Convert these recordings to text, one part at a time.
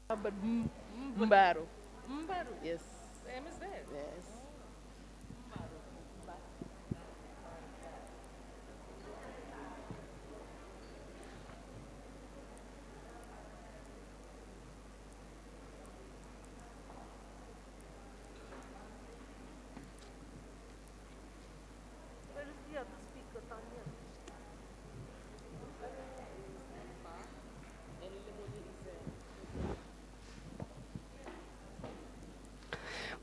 But Mbaro. Mbaro. Yes. Same is there. Yes. Where is the other speaker, Tanya?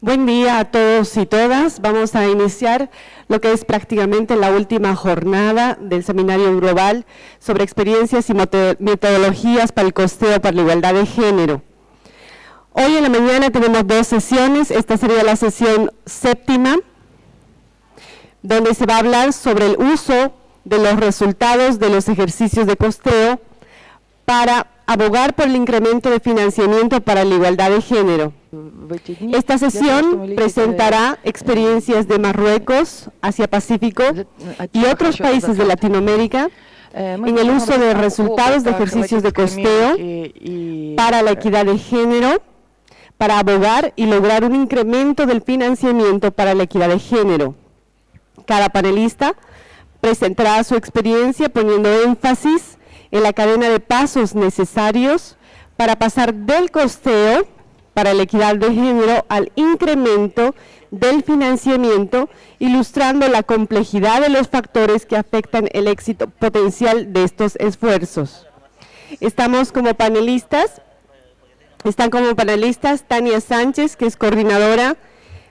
Buen día a todos y todas. Vamos a iniciar lo que es prácticamente la última jornada del Seminario Global sobre experiencias y metodologías para el costeo para la igualdad de género. Hoy en la mañana tenemos dos sesiones. Esta sería la sesión séptima, donde se va a hablar sobre el uso de los resultados de los ejercicios de costeo para abogar por el incremento de financiamiento para la igualdad de género. Esta sesión presentará experiencias de Marruecos, Asia-Pacífico y otros países de Latinoamérica en el uso de resultados de ejercicios de costeo para la equidad de género, para abogar y lograr un incremento del financiamiento para la equidad de género. Cada panelista presentará su experiencia poniendo énfasis en la cadena de pasos necesarios para pasar del costeo para la equidad de género al incremento del financiamiento, ilustrando la complejidad de los factores que afectan el éxito potencial de estos esfuerzos. Están como panelistas Tania Sánchez, que es coordinadora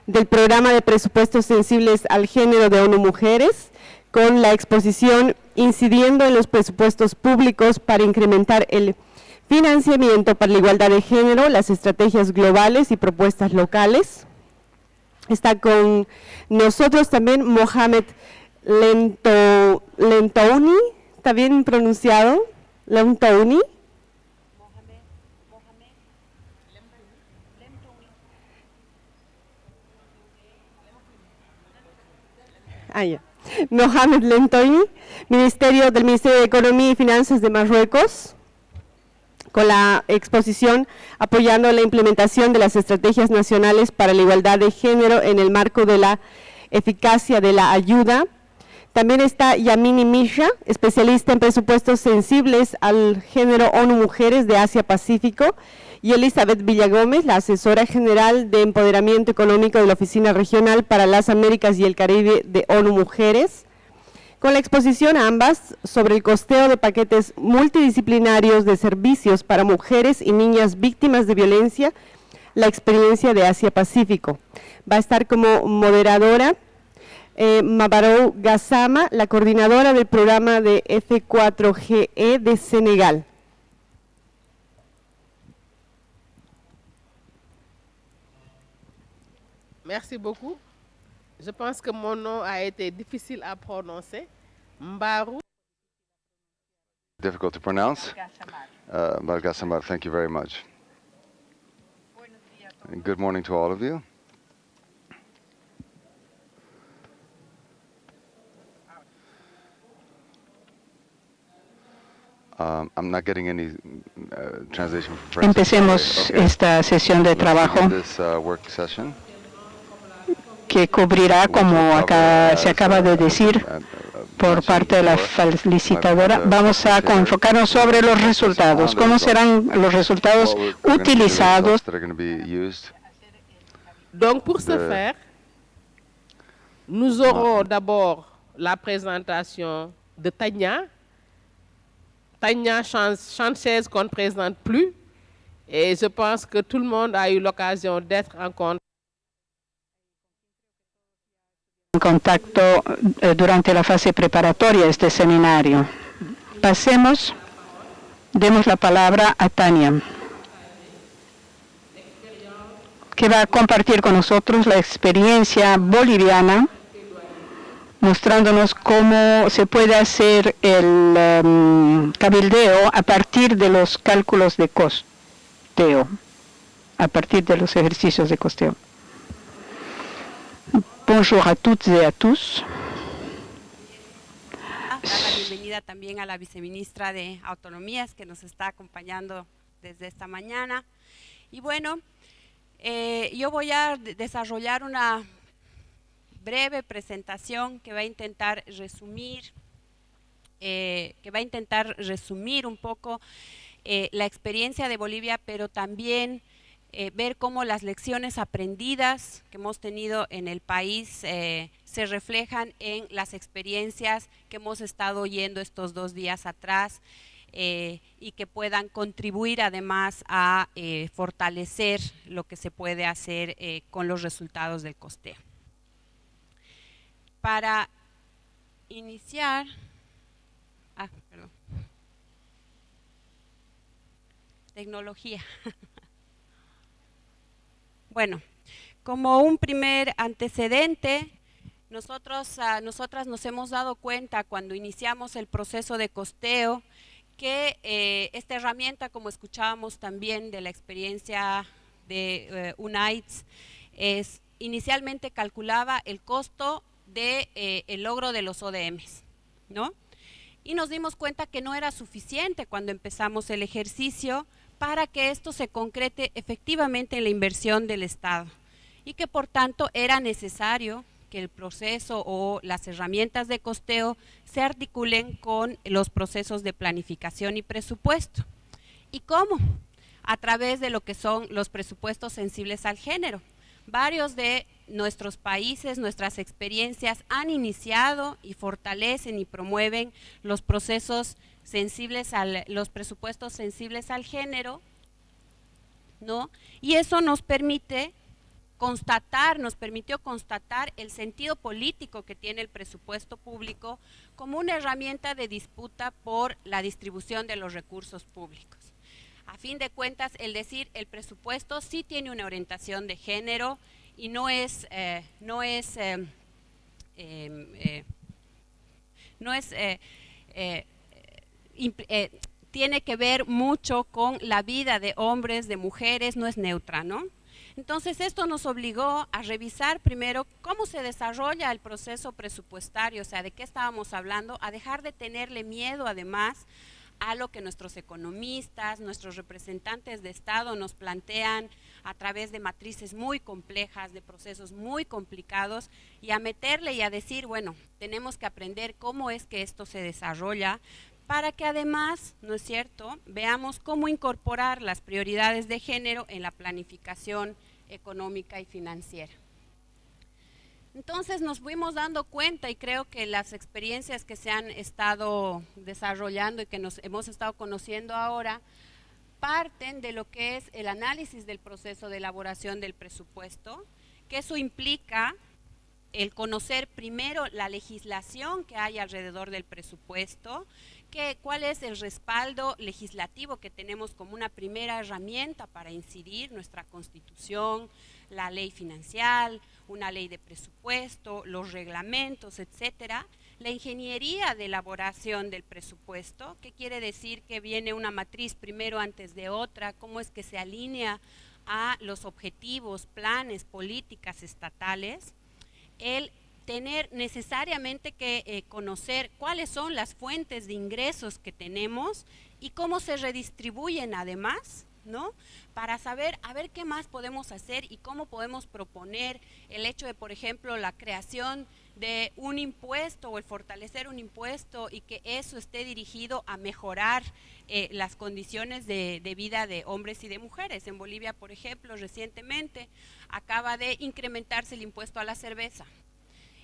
del Programa de Presupuestos Sensibles al Género de ONU Mujeres, con la exposición Incidiendo en los presupuestos públicos para incrementar el financiamiento para la igualdad de género, las estrategias globales y propuestas locales. Está con nosotros también Mohamed Lentouni, ¿está bien pronunciado? Lentouni. Mohamed Lentouni, del Ministerio de Economía y Finanzas de Marruecos, con la exposición apoyando la implementación de las estrategias nacionales para la igualdad de género en el marco de la eficacia de la ayuda. También está Yamini Misha, especialista en presupuestos sensibles al género ONU Mujeres de Asia-Pacífico, y Elizabeth Villagómez, la asesora general de empoderamiento económico de la Oficina Regional para las Américas y el Caribe de ONU Mujeres, con la exposición a ambas sobre el costeo de paquetes multidisciplinarios de servicios para mujeres y niñas víctimas de violencia, la experiencia de Asia-Pacífico. Va a estar como moderadora Mabarou Gassama, la coordinadora del programa de F4GE de Senegal. Merci beaucoup. Je pense que mon nom a été difficile à prononcer. Mbarou. Difficult to pronounce. Balgasamar, thank you very much. And good morning to all of you. I'm not getting any translation from French. Empecemos esta sesión de trabajo This work session. que cubrirá, como acá se acaba de decir por parte de la felicitadora, vamos a enfocarnos sobre los resultados. ¿Cómo serán los resultados utilizados? Donc, pour ce faire, nous aurons d'abord la présentation de Tania. Tania Sanchez qu'on ne présente plus. Et je pense que tout le monde a eu l'occasion d'être en contacto durante la fase preparatoria de este seminario. Demos la palabra a Tania, que va a compartir con nosotros la experiencia boliviana, mostrándonos cómo se puede hacer el cabildeo a partir de los cálculos de costeo, a partir de los ejercicios de costeo. Bonjour a toutes et à tous. Dar la bienvenida también a la viceministra de Autonomías que nos está acompañando desde esta mañana. Y bueno, yo voy a desarrollar una breve presentación que va a intentar resumir un poco la experiencia de Bolivia, pero también ver cómo las lecciones aprendidas que hemos tenido en el país se reflejan en las experiencias que hemos estado oyendo estos 2 días atrás y que puedan contribuir además a fortalecer lo que se puede hacer con los resultados del costeo. Para iniciar, tecnología. Bueno, como un primer antecedente, nosotras nos hemos dado cuenta cuando iniciamos el proceso de costeo que esta herramienta, como escuchábamos también de la experiencia de UNAIDS, inicialmente calculaba el costo de el logro de los ODMs, ¿no? Y nos dimos cuenta que no era suficiente cuando empezamos el ejercicio para que esto se concrete efectivamente en la inversión del Estado y que por tanto era necesario que el proceso o las herramientas de costeo se articulen con los procesos de planificación y presupuesto. ¿Y cómo? A través de lo que son los presupuestos sensibles al género. Varios de nuestros países, nuestras experiencias han iniciado y fortalecen y promueven los procesos sensibles los presupuestos sensibles al género, ¿no? Y eso nos permitió constatar el sentido político que tiene el presupuesto público como una herramienta de disputa por la distribución de los recursos públicos. A fin de cuentas, el decir el presupuesto sí tiene una orientación de género y tiene que ver mucho con la vida de hombres, de mujeres, no es neutra, ¿no? Entonces esto nos obligó a revisar primero cómo se desarrolla el proceso presupuestario, o sea, de qué estábamos hablando, a dejar de tenerle miedo además a lo que nuestros economistas, nuestros representantes de Estado nos plantean a través de matrices muy complejas, de procesos muy complicados, y a meterle y a decir, bueno, tenemos que aprender cómo es que esto se desarrolla, para que además, ¿no es cierto?, veamos cómo incorporar las prioridades de género en la planificación económica y financiera. Entonces nos fuimos dando cuenta, y creo que las experiencias que se han estado desarrollando y que nos hemos estado conociendo ahora, parten de lo que es el análisis del proceso de elaboración del presupuesto, que eso implica el conocer primero la legislación que hay alrededor del presupuesto, cuál es el respaldo legislativo que tenemos como una primera herramienta para incidir, nuestra Constitución, la ley financiera, una ley de presupuesto, los reglamentos, etcétera, la ingeniería de elaboración del presupuesto, que quiere decir que viene una matriz primero antes de otra, cómo es que se alinea a los objetivos, planes, políticas estatales, el tener necesariamente que conocer cuáles son las fuentes de ingresos que tenemos y cómo se redistribuyen además, ¿no? Para saber, a ver qué más podemos hacer y cómo podemos proponer el hecho de, por ejemplo, la creación de un impuesto o el fortalecer un impuesto y que eso esté dirigido a mejorar las condiciones de vida de hombres y de mujeres. En Bolivia, por ejemplo, recientemente acaba de incrementarse el impuesto a la cerveza.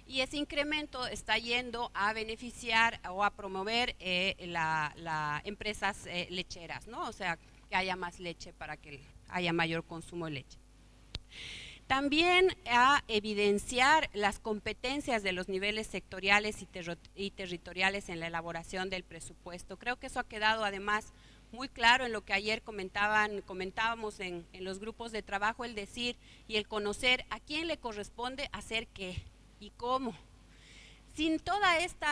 Y ese incremento está yendo a beneficiar o a promover las empresas lecheras, ¿no? O sea, que haya más leche para que haya mayor consumo de leche. También a evidenciar las competencias de los niveles sectoriales y territoriales en la elaboración del presupuesto. Creo que eso ha quedado además muy claro en lo que ayer comentábamos en los grupos de trabajo, el decir y el conocer a quién le corresponde hacer qué y cómo. Sin toda este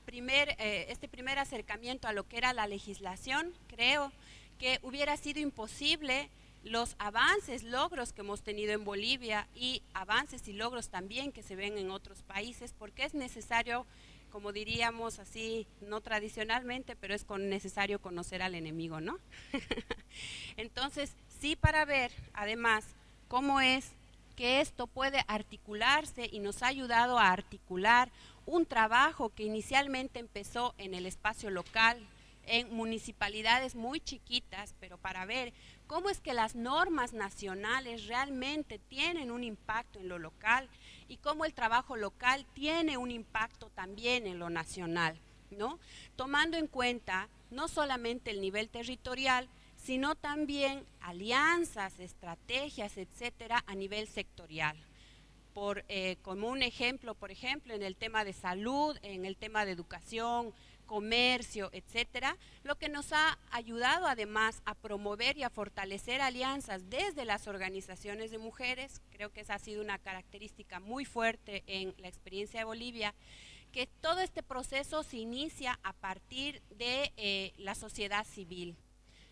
primer acercamiento a lo que era la legislación, creo que hubiera sido imposible los avances, logros que hemos tenido en Bolivia y avances y logros también que se ven en otros países, porque es necesario, como diríamos así, no tradicionalmente, pero es necesario conocer al enemigo, ¿no? Entonces, sí, para ver además cómo es que esto puede articularse y nos ha ayudado a articular un trabajo que inicialmente empezó en el espacio local, en municipalidades muy chiquitas, pero para ver cómo es que las normas nacionales realmente tienen un impacto en lo local y cómo el trabajo local tiene un impacto también en lo nacional, ¿no? Tomando en cuenta no solamente el nivel territorial, sino también alianzas, estrategias, etcétera, a nivel sectorial. Como un ejemplo, por ejemplo, en el tema de salud, en el tema de educación, comercio, etcétera, lo que nos ha ayudado además a promover y a fortalecer alianzas desde las organizaciones de mujeres. Creo que esa ha sido una característica muy fuerte en la experiencia de Bolivia, que todo este proceso se inicia a partir de la sociedad civil,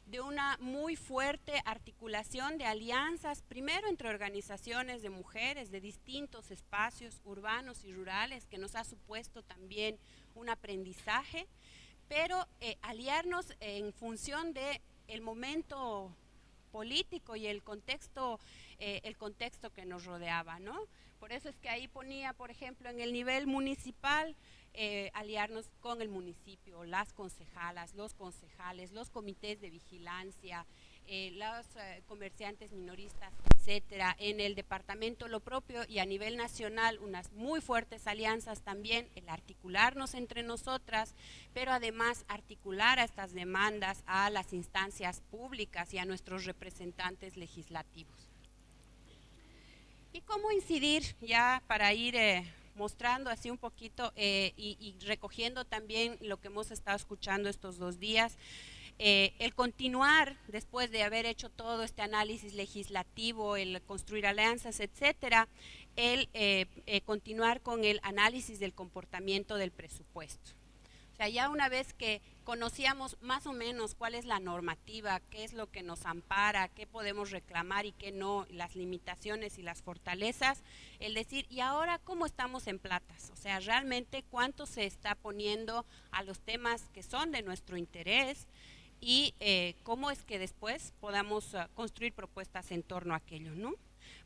de una muy fuerte articulación de alianzas, primero entre organizaciones de mujeres de distintos espacios urbanos y rurales, que nos ha supuesto también un aprendizaje, pero aliarnos en función del momento político y el contexto que nos rodeaba, ¿no? Por eso es que ahí ponía, por ejemplo, en el nivel municipal, aliarnos con el municipio, las concejalas, los concejales, los comités de vigilancia, los comerciantes minoristas, etcétera. En el departamento lo propio y a nivel nacional unas muy fuertes alianzas también, el articularnos entre nosotras, pero además articular a estas demandas a las instancias públicas y a nuestros representantes legislativos. ¿Y cómo incidir ya para ir mostrando así un poquito y recogiendo también lo que hemos estado escuchando estos 2 días? El continuar, después de haber hecho todo este análisis legislativo, el construir alianzas, etcétera, el continuar con el análisis del comportamiento del presupuesto. O sea, ya una vez que conocíamos más o menos cuál es la normativa, qué es lo que nos ampara, qué podemos reclamar y qué no, las limitaciones y las fortalezas, el decir, ¿y ahora cómo estamos en platas? O sea, realmente cuánto se está poniendo a los temas que son de nuestro interés y cómo es que después podamos construir propuestas en torno a aquello, ¿no?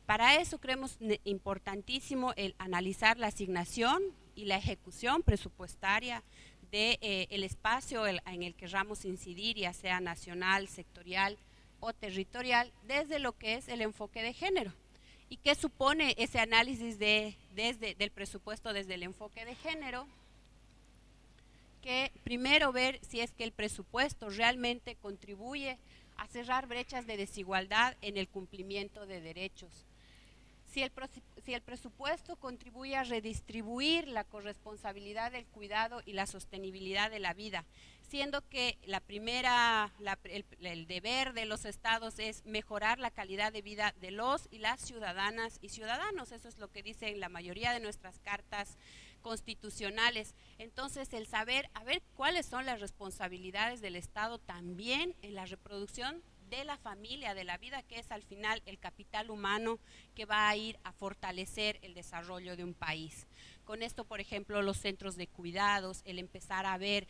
Para eso creemos importantísimo el analizar la asignación y la ejecución presupuestaria del espacio en el que queramos incidir, ya sea nacional, sectorial o territorial, desde lo que es el enfoque de género. ¿Y qué supone ese análisis del presupuesto desde el enfoque de género? Que primero ver si es que el presupuesto realmente contribuye a cerrar brechas de desigualdad en el cumplimiento de derechos. Si el presupuesto contribuye a redistribuir la corresponsabilidad del cuidado y la sostenibilidad de la vida, siendo que el deber de los estados es mejorar la calidad de vida de los y las ciudadanas y ciudadanos, eso es lo que dicen la mayoría de nuestras cartas constitucionales. Entonces, el saber, a ver cuáles son las responsabilidades del Estado también en la reproducción de la familia, de la vida, que es al final el capital humano que va a ir a fortalecer el desarrollo de un país. Con esto, por ejemplo, los centros de cuidados, el empezar a ver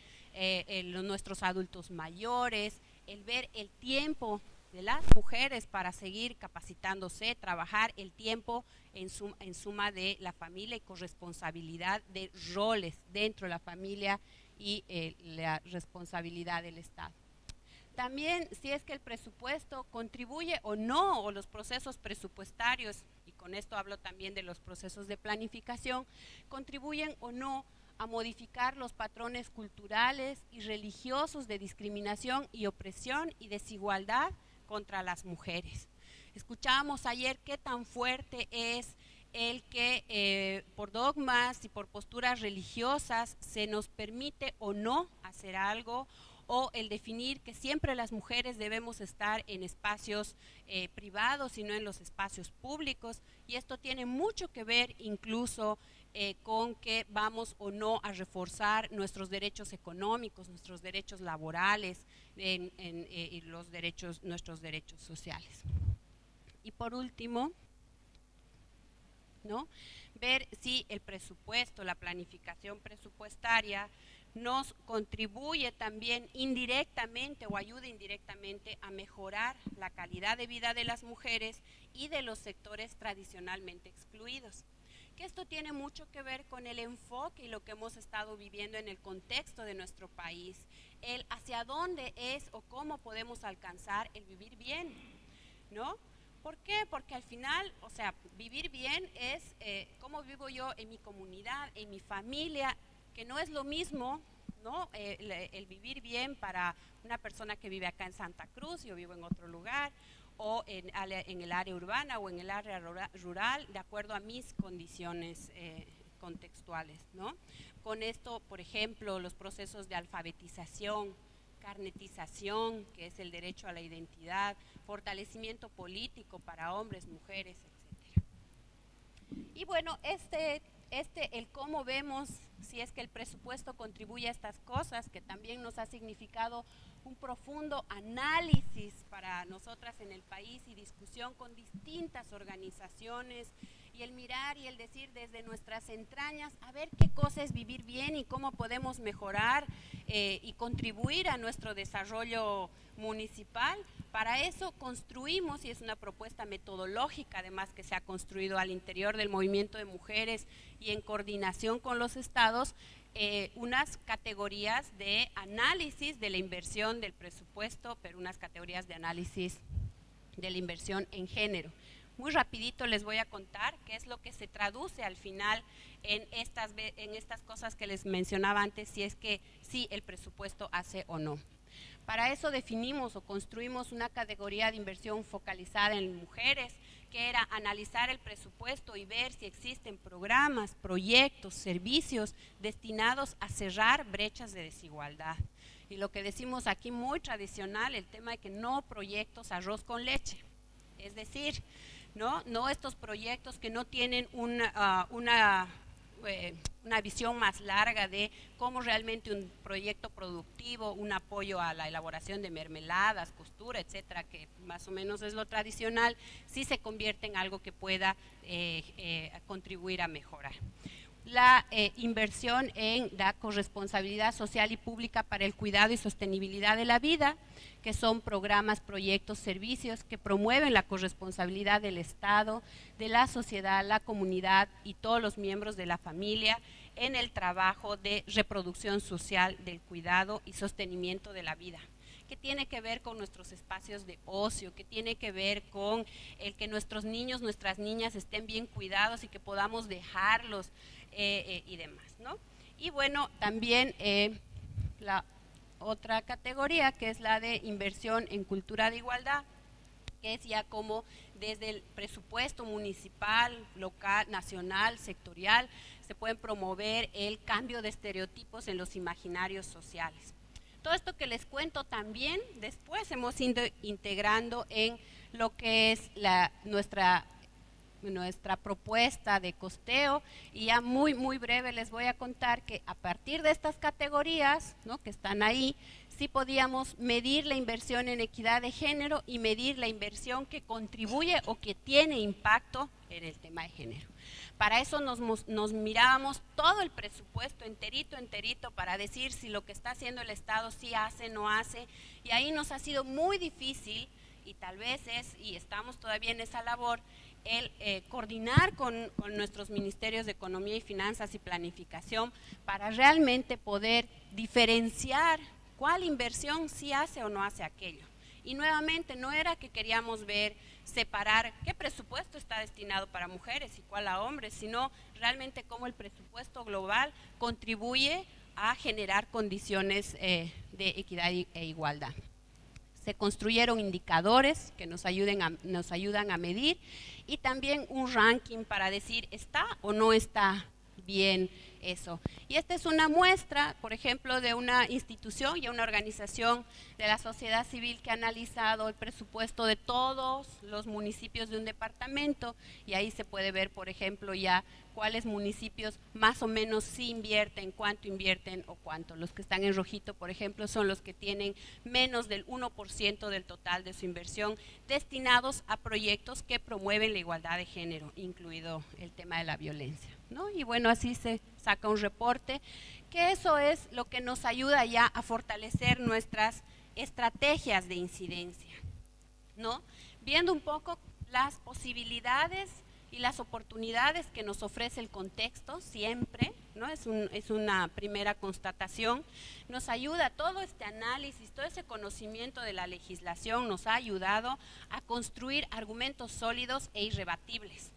nuestros adultos mayores, el ver el tiempo de las mujeres para seguir capacitándose, trabajar el tiempo en suma de la familia y corresponsabilidad de roles dentro de la familia y la responsabilidad del Estado. También si es que el presupuesto contribuye o no, o los procesos presupuestarios, y con esto hablo también de los procesos de planificación, contribuyen o no a modificar los patrones culturales y religiosos de discriminación y opresión y desigualdad contra las mujeres. Escuchábamos ayer qué tan fuerte es el que por dogmas y por posturas religiosas se nos permite o no hacer algo, o el definir que siempre las mujeres debemos estar en espacios privados y no en los espacios públicos, y esto tiene mucho que ver incluso con que vamos o no a reforzar nuestros derechos económicos, nuestros derechos laborales y nuestros derechos sociales. Y por último, ¿no?, ver si el presupuesto, la planificación presupuestaria nos contribuye también indirectamente o ayuda indirectamente a mejorar la calidad de vida de las mujeres y de los sectores tradicionalmente excluidos. Que esto tiene mucho que ver con el enfoque y lo que hemos estado viviendo en el contexto de nuestro país, el hacia dónde es o cómo podemos alcanzar el vivir bien, ¿no? ¿Por qué? Porque al final, o sea, vivir bien es cómo vivo yo en mi comunidad, en mi familia, que no es lo mismo, ¿no? El vivir bien para una persona que vive acá en Santa Cruz, yo vivo en otro lugar, o en el área urbana o en el área rural, de acuerdo a mis condiciones contextuales, ¿no? Con esto, por ejemplo, los procesos de alfabetización, carnetización, que es el derecho a la identidad, fortalecimiento político para hombres, mujeres, etc. Y bueno, el cómo vemos si es que el presupuesto contribuye a estas cosas, que también nos ha significado un profundo análisis para nosotras en el país y discusión con distintas organizaciones, y el mirar y el decir desde nuestras entrañas, a ver qué cosa es vivir bien y cómo podemos mejorar y contribuir a nuestro desarrollo municipal. Para eso construimos, y es una propuesta metodológica además que se ha construido al interior del movimiento de mujeres y en coordinación con los estados, unas categorías de análisis de la inversión del presupuesto, pero unas categorías de análisis de la inversión en género. Muy rapidito les voy a contar qué es lo que se traduce al final en estas cosas que les mencionaba antes, si es que sí el presupuesto hace o no. Para eso definimos o construimos una categoría de inversión focalizada en mujeres, que era analizar el presupuesto y ver si existen programas, proyectos, servicios destinados a cerrar brechas de desigualdad. Y lo que decimos aquí muy tradicional, el tema de que no proyectos arroz con leche, es decir, no estos proyectos que no tienen una visión más larga de cómo realmente un proyecto productivo, un apoyo a la elaboración de mermeladas, costura, etcétera, que más o menos es lo tradicional, sí se convierte en algo que pueda contribuir a mejorar. La inversión en la corresponsabilidad social y pública para el cuidado y sostenibilidad de la vida, que son programas, proyectos, servicios que promueven la corresponsabilidad del Estado, de la sociedad, la comunidad y todos los miembros de la familia en el trabajo de reproducción social del cuidado y sostenimiento de la vida, que tiene que ver con nuestros espacios de ocio, que tiene que ver con el que nuestros niños, nuestras niñas estén bien cuidados y que podamos dejarlos y demás, ¿no? Y bueno, también la otra categoría, que es la de inversión en cultura de igualdad, que es ya como desde el presupuesto municipal, local, nacional, sectorial, se pueden promover el cambio de estereotipos en los imaginarios sociales. Todo esto que les cuento también después hemos ido integrando en lo que es nuestra propuesta de costeo, y ya muy breve les voy a contar que a partir de estas categorías, ¿no?, que están ahí, sí podíamos medir la inversión en equidad de género y medir la inversión que contribuye o que tiene impacto en el tema de género. Para eso nos mirábamos todo el presupuesto enterito para decir si lo que está haciendo el Estado sí hace, no hace, y ahí nos ha sido muy difícil, y tal vez y estamos todavía en esa labor, el coordinar con nuestros ministerios de Economía y Finanzas y Planificación para realmente poder diferenciar cuál inversión sí hace o no hace aquello. Y nuevamente no era que queríamos separar qué presupuesto está destinado para mujeres y cuál a hombres, sino realmente cómo el presupuesto global contribuye a generar condiciones de equidad e igualdad. Se construyeron indicadores que nos ayudan a medir, y también un ranking para decir está o no está bien eso. Y esta es una muestra, por ejemplo, de una institución y una organización de la sociedad civil que ha analizado el presupuesto de todos los municipios de un departamento, y ahí se puede ver, por ejemplo, ya cuáles municipios más o menos sí invierten, cuánto invierten o cuánto. Los que están en rojito, por ejemplo, son los que tienen menos del 1% del total de su inversión destinados a proyectos que promueven la igualdad de género, incluido el tema de la violencia, ¿no? Y bueno, así se saca un reporte porque eso es lo que nos ayuda ya a fortalecer nuestras estrategias de incidencia, ¿no? Viendo un poco las posibilidades y las oportunidades que nos ofrece el contexto siempre, ¿no? Es una primera constatación. Nos ayuda todo este análisis, todo ese conocimiento de la legislación nos ha ayudado a construir argumentos sólidos e irrebatibles.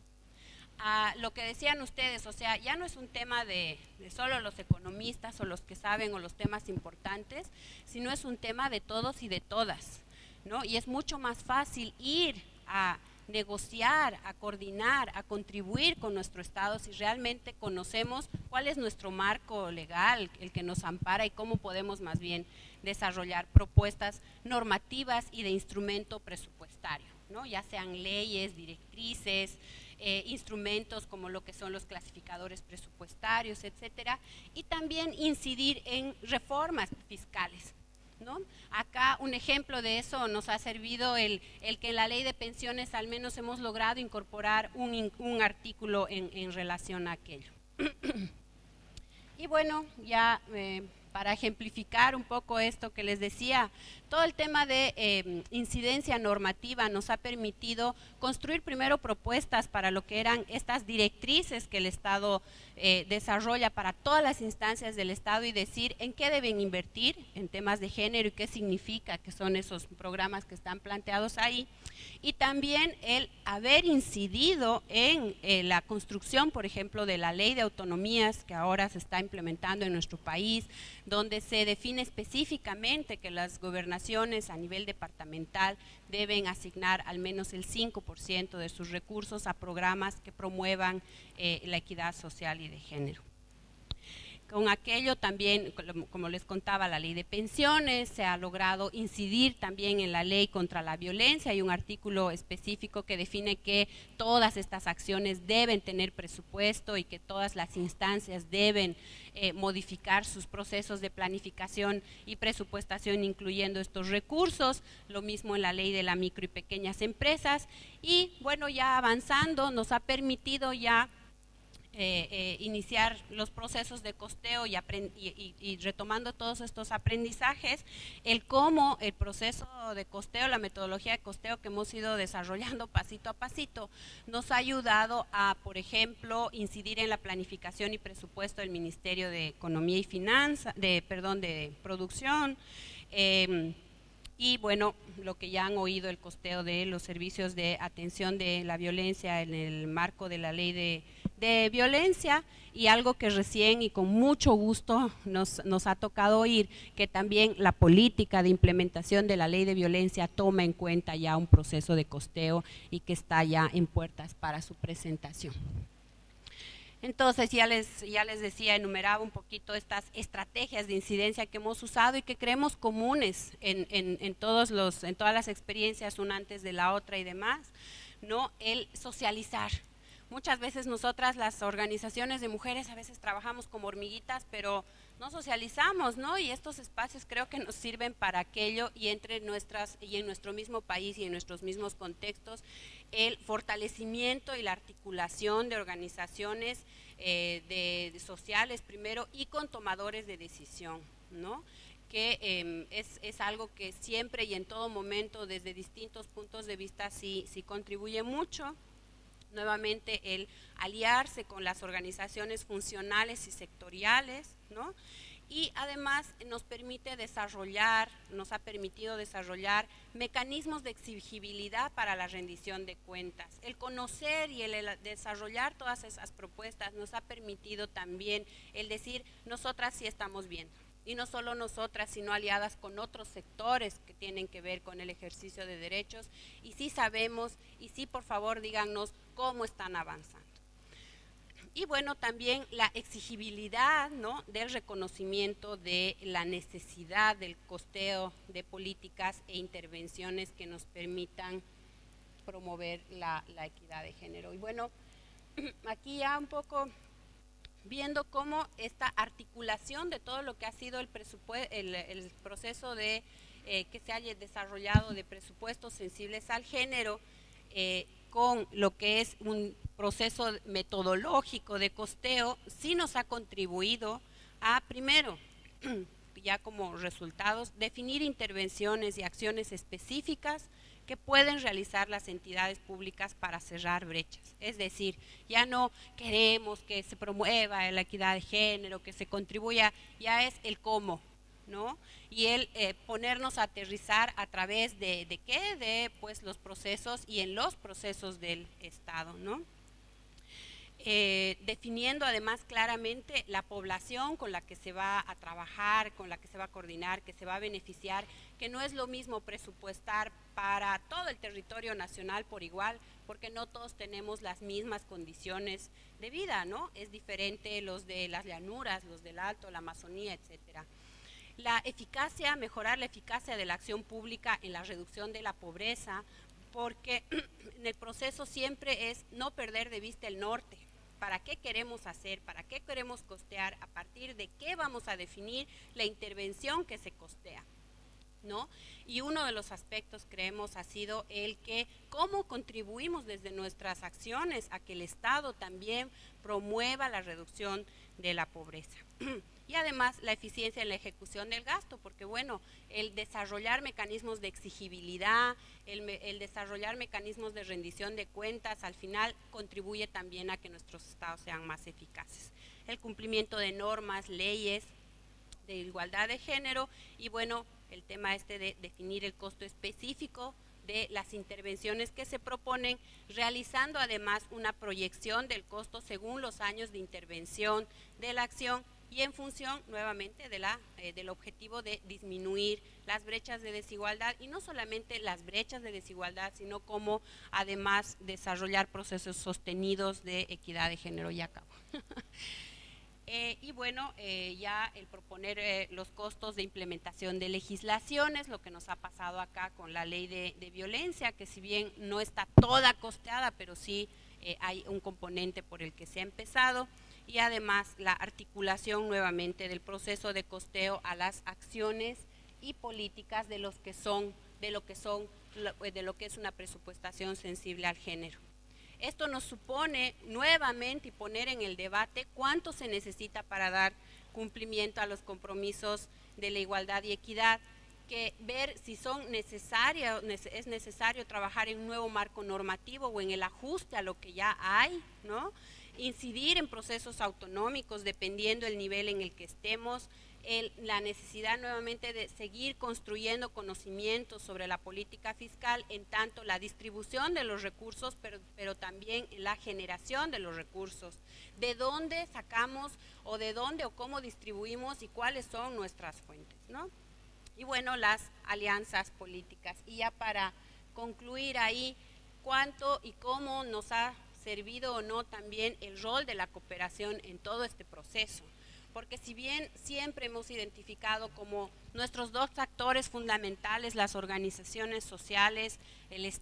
A lo que decían ustedes, o sea, ya no es un tema de solo los economistas o los que saben o los temas importantes, sino es un tema de todos y de todas, ¿no? Y es mucho más fácil ir a negociar, a coordinar, a contribuir con nuestro Estado si realmente conocemos cuál es nuestro marco legal, el que nos ampara y cómo podemos más bien desarrollar propuestas normativas y de instrumento presupuestario, ¿no? Ya sean leyes, directrices, instrumentos como lo que son los clasificadores presupuestarios, etcétera, y también incidir en reformas fiscales, ¿no? Acá un ejemplo de eso nos ha servido el que en la ley de pensiones al menos hemos logrado incorporar un artículo en relación a aquello. Y bueno, ya para ejemplificar un poco esto que les decía, todo el tema de incidencia normativa nos ha permitido construir primero propuestas para lo que eran estas directrices que el Estado desarrolla para todas las instancias del Estado y decir en qué deben invertir en temas de género y qué significa que son esos programas que están planteados ahí. Y también el haber incidido en la construcción, por ejemplo, de la ley de autonomías que ahora se está implementando en nuestro país, donde se define específicamente que las gobernaciones a nivel departamental deben asignar al menos el 5% de sus recursos a programas que promuevan la equidad social y de género. Con aquello también, como les contaba, la ley de pensiones, se ha logrado incidir también en la ley contra la violencia. Hay un artículo específico que define que todas estas acciones deben tener presupuesto y que todas las instancias deben modificar sus procesos de planificación y presupuestación incluyendo estos recursos. Lo mismo en la ley de la micro y pequeñas empresas. Y bueno, ya avanzando nos ha permitido ya iniciar los procesos de costeo y retomando todos estos aprendizajes, el cómo el proceso de costeo, la metodología de costeo que hemos ido desarrollando pasito a pasito, nos ha ayudado a, por ejemplo, incidir en la planificación y presupuesto del Ministerio de Economía y Finanzas, de Producción, y bueno, lo que ya han oído, el costeo de los servicios de atención de la violencia en el marco de la ley de violencia, y algo que recién y con mucho gusto nos ha tocado oír, que también la política de implementación de la ley de violencia toma en cuenta ya un proceso de costeo y que está ya en puertas para su presentación. Entonces ya les decía, enumeraba un poquito estas estrategias de incidencia que hemos usado y que creemos comunes en todas las experiencias, una antes de la otra y demás, ¿no? El socializar. Muchas veces nosotras, las organizaciones de mujeres, a veces trabajamos como hormiguitas, pero no socializamos, ¿no? Y estos espacios creo que nos sirven para aquello, y en nuestro mismo país y en nuestros mismos contextos, el fortalecimiento y la articulación de organizaciones sociales primero y con tomadores de decisión, ¿no? Que es algo que siempre y en todo momento, desde distintos puntos de vista, sí contribuye mucho. Nuevamente el aliarse con las organizaciones funcionales y sectoriales, ¿no? Y además nos ha permitido desarrollar mecanismos de exigibilidad para la rendición de cuentas. El conocer y el desarrollar todas esas propuestas nos ha permitido también el decir, nosotras sí estamos viendo. Y no solo nosotras, sino aliadas con otros sectores que tienen que ver con el ejercicio de derechos, y sí sabemos, y sí, por favor, díganos cómo están avanzando. Y bueno, también la exigibilidad, ¿no?, del reconocimiento de la necesidad del costeo de políticas e intervenciones que nos permitan promover la equidad de género. Y bueno, aquí ya un poco viendo cómo esta articulación de todo lo que ha sido el proceso de que se haya desarrollado de presupuestos sensibles al género, con lo que es un proceso metodológico de costeo, sí nos ha contribuido a, primero, ya como resultados, definir intervenciones y acciones específicas que pueden realizar las entidades públicas para cerrar brechas. Es decir, ya no queremos que se promueva la equidad de género, que se contribuya, ya es el cómo, ¿no? Y el ponernos a aterrizar a través de qué, de pues los procesos y en los procesos del Estado, ¿no? Definiendo además claramente la población con la que se va a trabajar, con la que se va a coordinar, que se va a beneficiar, que no es lo mismo presupuestar para todo el territorio nacional por igual, porque no todos tenemos las mismas condiciones de vida, ¿no? Es diferente los de las llanuras, los del Alto, la Amazonía, etcétera. La eficacia, mejorar la eficacia de la acción pública en la reducción de la pobreza, porque en el proceso siempre es no perder de vista el norte. ¿Para qué queremos hacer? ¿Para qué queremos costear? ¿A partir de qué vamos a definir la intervención que se costea? ¿No? Y uno de los aspectos, creemos, ha sido el que cómo contribuimos desde nuestras acciones a que el Estado también promueva la reducción de la pobreza. Y además la eficiencia en la ejecución del gasto, porque bueno, el desarrollar mecanismos de exigibilidad, el desarrollar mecanismos de rendición de cuentas, al final contribuye también a que nuestros estados sean más eficaces. El cumplimiento de normas, leyes de igualdad de género y bueno, el tema de definir el costo específico de las intervenciones que se proponen, realizando además una proyección del costo según los años de intervención de la acción y en función nuevamente del objetivo de disminuir las brechas de desigualdad y no solamente las brechas de desigualdad, sino como además desarrollar procesos sostenidos de equidad de género. Ya acabo. Y bueno, ya el proponer los costos de implementación de legislaciones, lo que nos ha pasado acá con la ley de violencia, que si bien no está toda costeada, pero sí hay un componente por el que se ha empezado, y además la articulación nuevamente del proceso de costeo a las acciones y políticas de lo que es una presupuestación sensible al género. Esto nos supone nuevamente poner en el debate cuánto se necesita para dar cumplimiento a los compromisos de la igualdad y equidad, que ver si es necesario trabajar en un nuevo marco normativo o en el ajuste a lo que ya hay, ¿no? Incidir en procesos autonómicos dependiendo del nivel en el que estemos, la necesidad nuevamente de seguir construyendo conocimientos sobre la política fiscal en tanto la distribución de los recursos, pero también en la generación de los recursos, de dónde sacamos o de dónde o cómo distribuimos y cuáles son nuestras fuentes, ¿no? Y bueno, las alianzas políticas. Y ya para concluir ahí, cuánto y cómo nos ha servido o no también el rol de la cooperación en todo este proceso. Porque si bien siempre hemos identificado como nuestros dos actores fundamentales las organizaciones sociales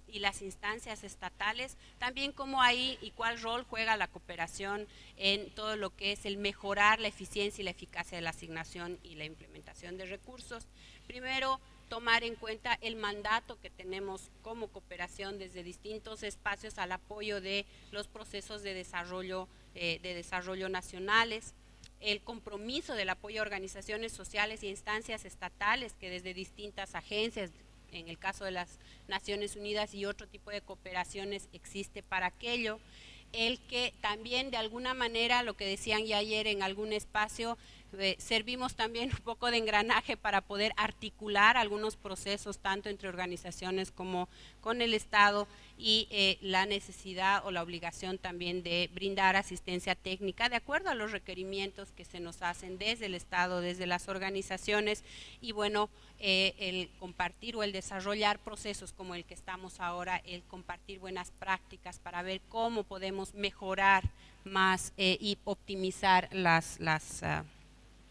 y las instancias estatales, también cómo ahí y cuál rol juega la cooperación en todo lo que es el mejorar la eficiencia y la eficacia de la asignación y la implementación de recursos. Primero, tomar en cuenta el mandato que tenemos como cooperación desde distintos espacios al apoyo de los procesos de desarrollo nacionales, el compromiso del apoyo a organizaciones sociales e instancias estatales que desde distintas agencias, en el caso de las Naciones Unidas y otro tipo de cooperaciones existe para aquello, el que también de alguna manera, lo que decían ya ayer en algún espacio, servimos también un poco de engranaje para poder articular algunos procesos tanto entre organizaciones como con el Estado y la necesidad o la obligación también de brindar asistencia técnica de acuerdo a los requerimientos que se nos hacen desde el Estado, desde las organizaciones y bueno, el compartir o el desarrollar procesos como el que estamos ahora, el compartir buenas prácticas para ver cómo podemos mejorar más y optimizar las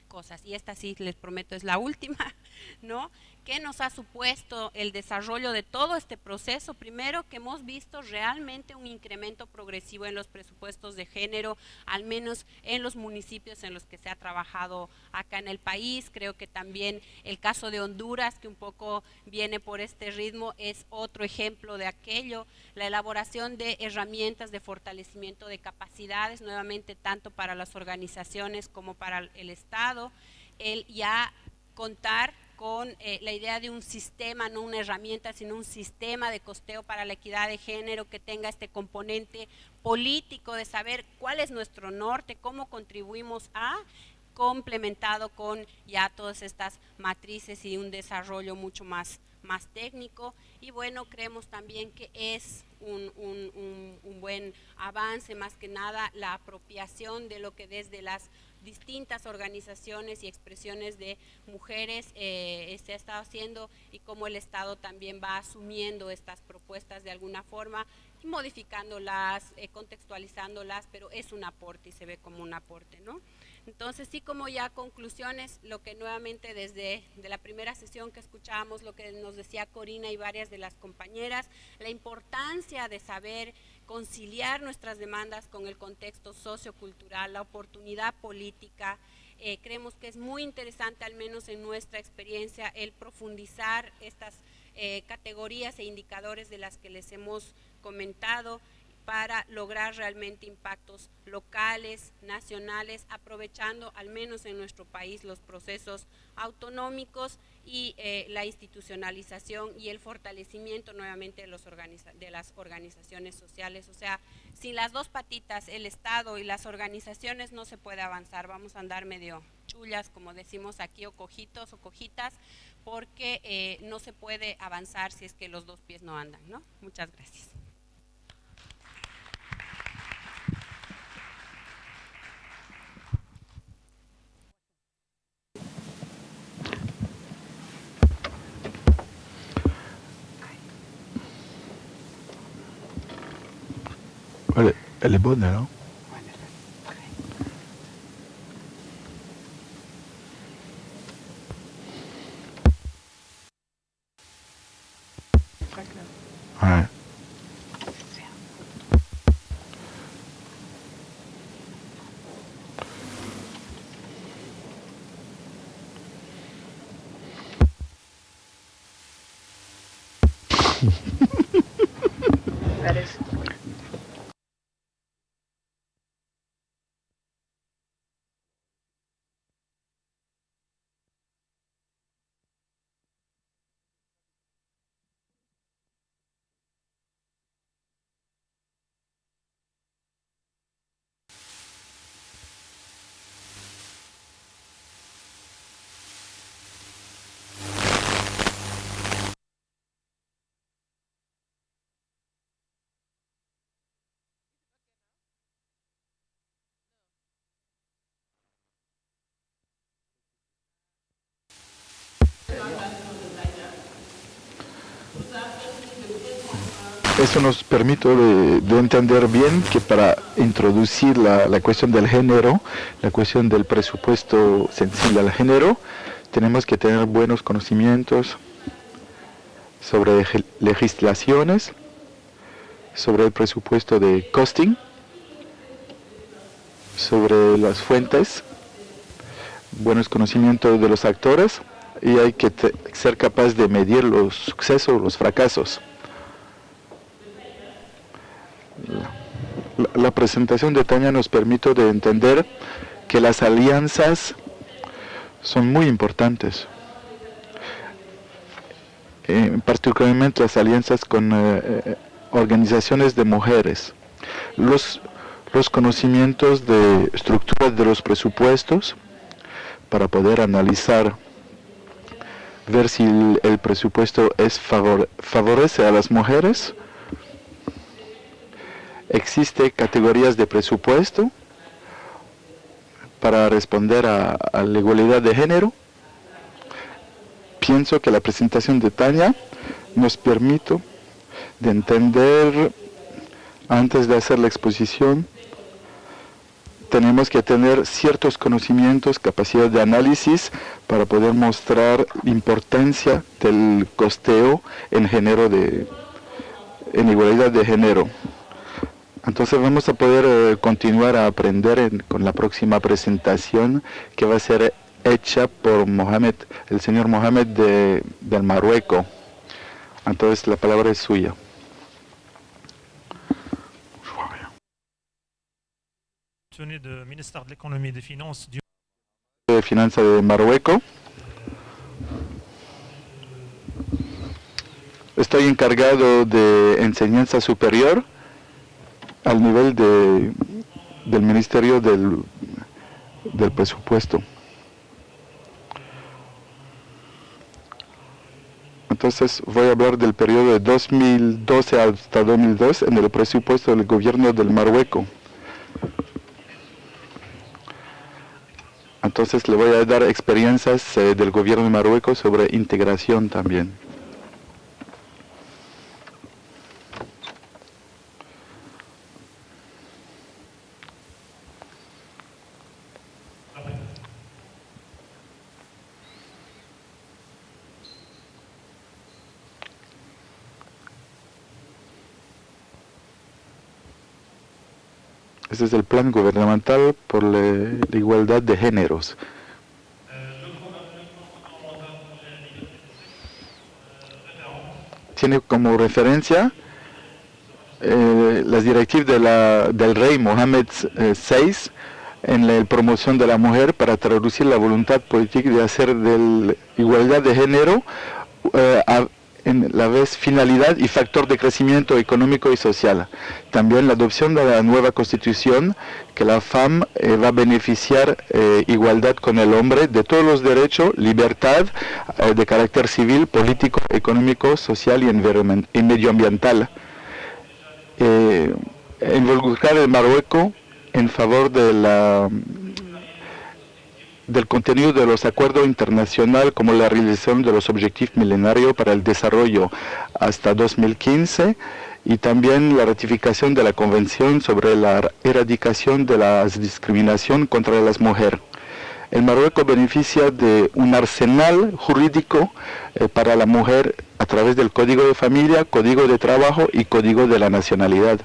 cosas. Y esta sí, les prometo, es la última, ¿no? ¿Qué nos ha supuesto el desarrollo de todo este proceso? Primero, que hemos visto realmente un incremento progresivo en los presupuestos de género, al menos en los municipios en los que se ha trabajado acá en el país. Creo que también el caso de Honduras, que un poco viene por este ritmo, es otro ejemplo de aquello. La elaboración de herramientas de fortalecimiento de capacidades, nuevamente tanto para las organizaciones como para el Estado. El ya contar con la idea de un sistema, no una herramienta, sino un sistema de costeo para la equidad de género que tenga este componente político de saber cuál es nuestro norte, cómo contribuimos a, complementado con ya todas estas matrices y un desarrollo mucho más técnico. Y bueno, creemos también que es un buen avance, más que nada la apropiación de lo que desde las distintas organizaciones y expresiones de mujeres se ha estado haciendo, y cómo el Estado también va asumiendo estas propuestas de alguna forma, modificándolas, contextualizándolas, pero es un aporte y se ve como un aporte, ¿no? Entonces, sí, como ya conclusiones, lo que nuevamente desde la primera sesión que escuchábamos, lo que nos decía Corina y varias de las compañeras, la importancia de saber conciliar nuestras demandas con el contexto sociocultural, la oportunidad política. Creemos que es muy interesante, al menos en nuestra experiencia, el profundizar estas categorías e indicadores de las que les hemos comentado, para lograr realmente impactos locales, nacionales, aprovechando al menos en nuestro país los procesos autonómicos y la institucionalización y el fortalecimiento nuevamente de las organizaciones sociales. O sea, sin las dos patitas, el Estado y las organizaciones, no se puede avanzar. Vamos a andar medio chullas, como decimos aquí, o cojitos o cojitas, porque no se puede avanzar si es que los dos pies no andan, ¿no? Muchas gracias. Elle est bonne, alors. Ouais. Eso nos permite de entender bien que para introducir la cuestión del género, la cuestión del presupuesto sensible al género, tenemos que tener buenos conocimientos sobre legislaciones, sobre el presupuesto de costing, sobre las fuentes, buenos conocimientos de los actores, y hay que ser capaz de medir los sucesos o los fracasos. La presentación de Tania nos permite de entender que las alianzas son muy importantes, particularmente las alianzas con organizaciones de mujeres, los conocimientos de estructuras de los presupuestos para poder analizar, ver si el presupuesto favorece a las mujeres. Existe categorías de presupuesto para responder a la igualdad de género. Pienso que la presentación de Tania nos permite de entender, antes de hacer la exposición, tenemos que tener ciertos conocimientos, capacidad de análisis para poder mostrar la importancia del costeo en igualdad de género. Entonces vamos a poder continuar a aprender con la próxima presentación que va a ser hecha por Mohamed, el señor Mohamed del Marruecos. Entonces la palabra es suya. De ministère de l'économie et des finances du de Finanzas de Marruecos. Estoy encargado de enseñanza superior al nivel del Ministerio del Presupuesto. Entonces voy a hablar del periodo de 2012 hasta 2002 en el presupuesto del gobierno del Marruecos. Entonces le voy a dar experiencias del gobierno de Marruecos sobre integración también. Este es el plan gubernamental por la igualdad de géneros. Tiene como referencia las directivas del rey Mohamed VI en la promoción de la mujer para traducir la voluntad política de hacer de la igualdad de género en la vez finalidad y factor de crecimiento económico y social. También la adopción de la nueva constitución, que la FAM va a beneficiar igualdad con el hombre de todos los derechos, libertad de carácter civil, político, económico, social y medioambiental. Involucrar el Marruecos en favor de del contenido de los acuerdos internacionales como la realización de los objetivos milenarios para el desarrollo hasta 2015 y también la ratificación de la Convención sobre la erradicación de la discriminación contra las mujeres. El Marruecos beneficia de un arsenal jurídico para la mujer a través del Código de Familia, Código de Trabajo y Código de la Nacionalidad.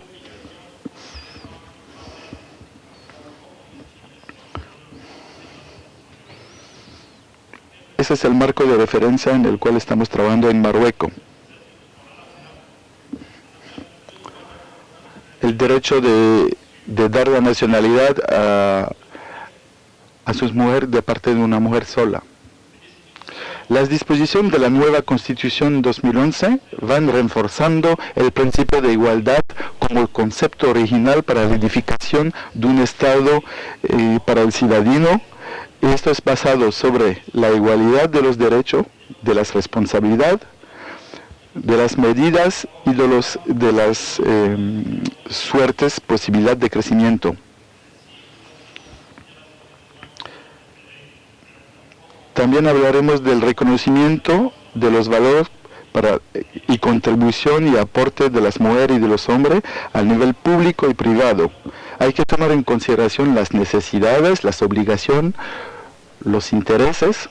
Ese es el marco de referencia en el cual estamos trabajando en Marruecos. El derecho de dar la nacionalidad a sus mujeres de parte de una mujer sola. Las disposiciones de la nueva Constitución 2011 van reforzando el principio de igualdad como el concepto original para la edificación de un Estado para el ciudadano. Esto es basado sobre la igualdad de los derechos, de las responsabilidades, de las medidas y de las suertes, posibilidad de crecimiento. También hablaremos del reconocimiento de los valores y contribución y aporte de las mujeres y de los hombres a nivel público y privado. Hay que tomar en consideración las necesidades, las obligaciones, los intereses.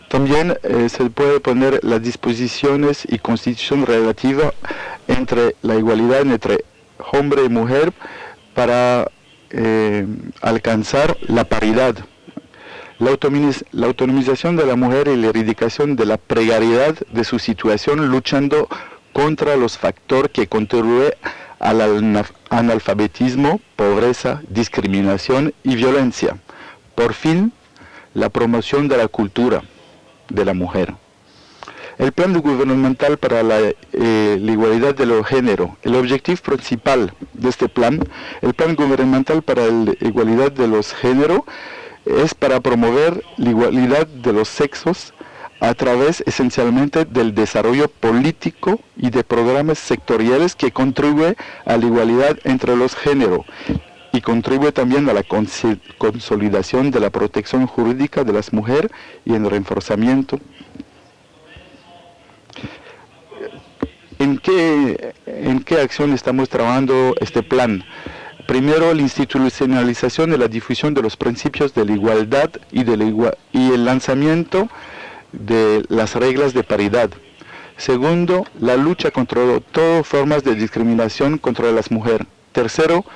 También se puede poner las disposiciones y constitución relativa entre la igualdad entre hombre y mujer para alcanzar la paridad. La autonomización de la mujer y la erradicación de la precariedad de su situación, luchando contra los factores que contribuyen al analfabetismo, pobreza, discriminación y violencia. Por fin, la promoción de la cultura de la mujer. El plan gubernamental para la igualdad de los géneros. El objetivo principal de este plan, el plan gubernamental para la igualdad de los géneros, es para promover la igualdad de los sexos a través esencialmente del desarrollo político y de programas sectoriales que contribuyen a la igualdad entre los géneros y contribuye también a la consolidación de la protección jurídica de las mujeres y en el reforzamiento ¿En qué acción estamos trabajando este plan? Primero, la institucionalización y la difusión de los principios de la igualdad y el lanzamiento de las reglas de paridad. Segundo, la lucha contra todas formas de discriminación contra las mujeres. Tercero,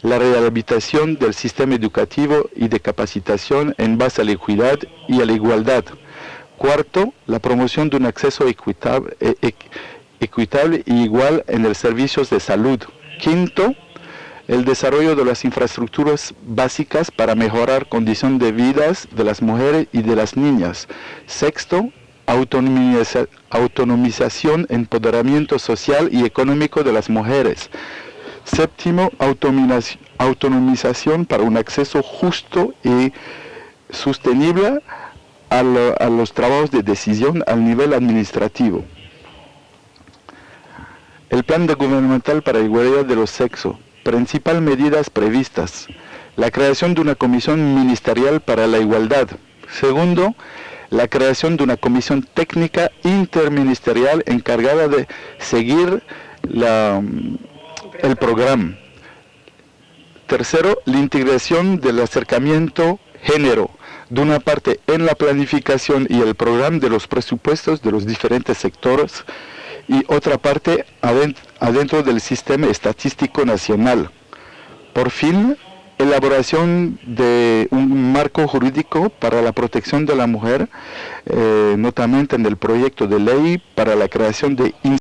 la rehabilitación del sistema educativo y de capacitación en base a la equidad y a la igualdad. Cuarto, la promoción de un acceso equitable y igual en los servicios de salud. Quinto, el desarrollo de las infraestructuras básicas para mejorar condiciones de vida de las mujeres y de las niñas. Sexto, autonomización, empoderamiento social y económico de las mujeres. Séptimo, autonomización para un acceso justo y sostenible a los trabajos de decisión al nivel administrativo. El plan gubernamental para la igualdad de los sexos. Principales medidas previstas. La creación de una comisión ministerial para la igualdad. Segundo, la creación de una comisión técnica interministerial encargada de seguir el programa. Tercero, la integración del acercamiento género, de una parte en la planificación y el programa de los presupuestos de los diferentes sectores y otra parte adentro del sistema estadístico nacional. Por fin, elaboración de un marco jurídico para la protección de la mujer, notamente en el proyecto de ley para la creación de